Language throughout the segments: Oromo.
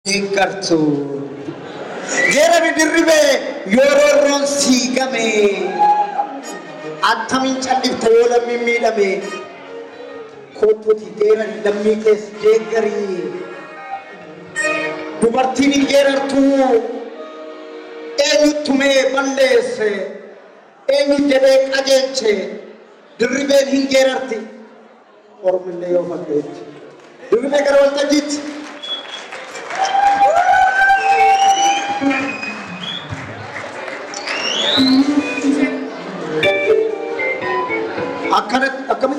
Kartu. Gera bidirribe yororon sigame. Attamin callifta yoo lammiin miidhame. Kottuuti geeran lammii kees deeggarii. Dubartiin hin geerartuu eenyutti mee balleesse eenyutti jedhee qajeelche dirribeen hin geerarti. Oromillee yoo fakkeetti. Dirribee gara waltajjiitti.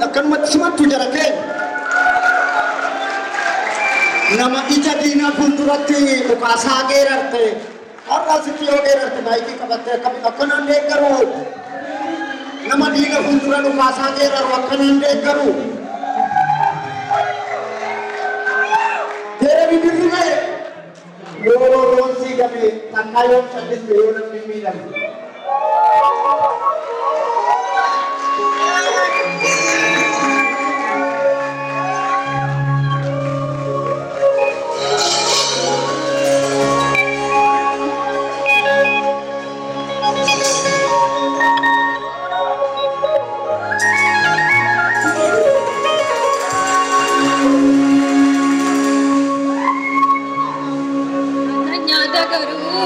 Akkanumatti simattu jara keenya nama ija diinaa fuulduratti dhukaasaa geerarte har'aasitti yoo geerarte baay'ee qabatte akkanaan deeggaru nama diina fuuldura dhukaasaa geeraru akkanaan deeggaru deebi dirrime yoo roon siigame takkaa yoo calliste yoo namni miidhame.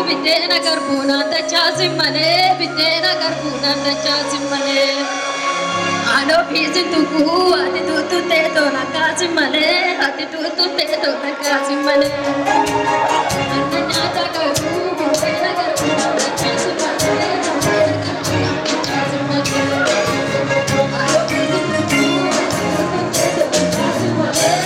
Bitena garbuna da chasi mane, bitena garbuna da chasi mane. Ano pisi tuku, ati tutu te to na kasi mane, ati tutu te to na kasi mane. Ananya da garbu, bitena garbuna da chasi mane, bitena garbuna da chasi mane. Ano pisi tuku, ati tutu te to na kasi mane.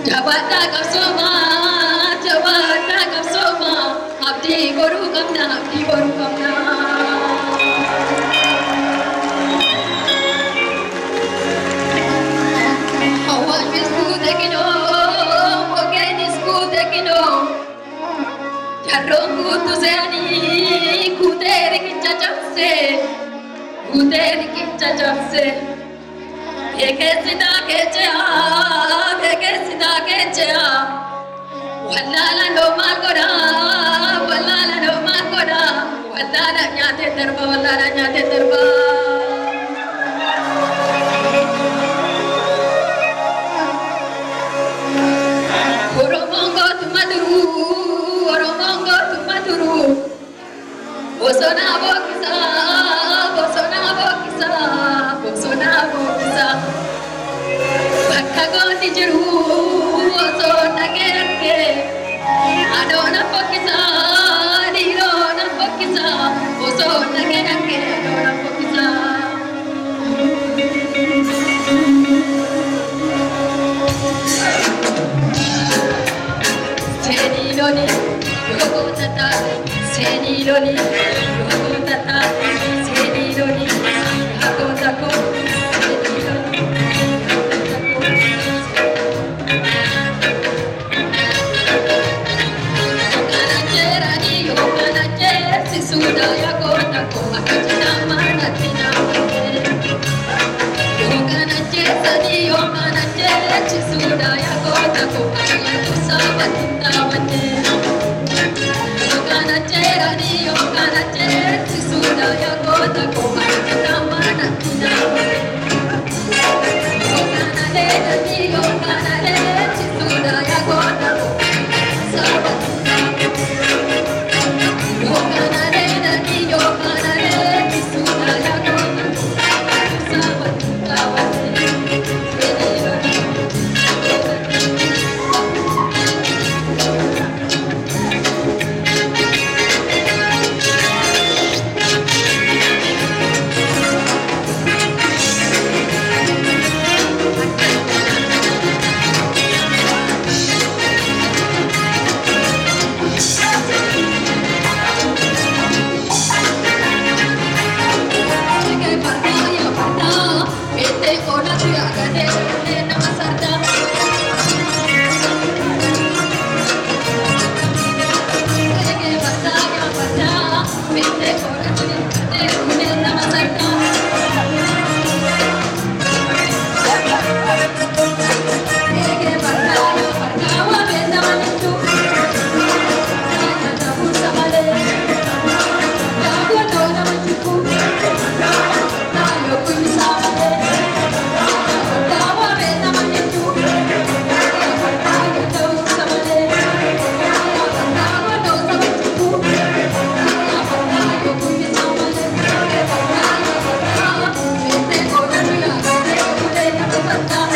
Jawata kapsoma, jawata kapsoma, abdi boru kamna, abdi boru kamna. Hawan bisku dekino, ogen isku dekino. Jarong kutu seani, kuteri kinca japse, kuteri kinca japse. Eke sida kecea, eke sida kecea. Wallala no makora, wallala no makora. Wallala nyate terba, wallala nyate terba. Oromongo tumaduru, oromongo tumaduru. Bosona bokisa, bosona bokisa, bosona bokisa. Bakagoni jiru, bosona gerke. Adona bokisa, dirona bokisa, bosona gerke, adona bokisa. Seniloni, yogo tata, seniloni, yogo tata, seniloni, yogo tako, seniloni, yoganachera ni yoganachera, si suda yogo tako, akachina mana tina mane. Yoganachera ni yoganachera, si suda yogo tako, akachina sabatinda mane. Yoganachera ni yoganachera, si suda yogo tako, akachina mana tina mane. Yoganachera ni yoganachera, si suda yogo tako, sabatinda mane. Yoganachera ni yoganachera, si suda yogo tako, sabatinda mane. Bye.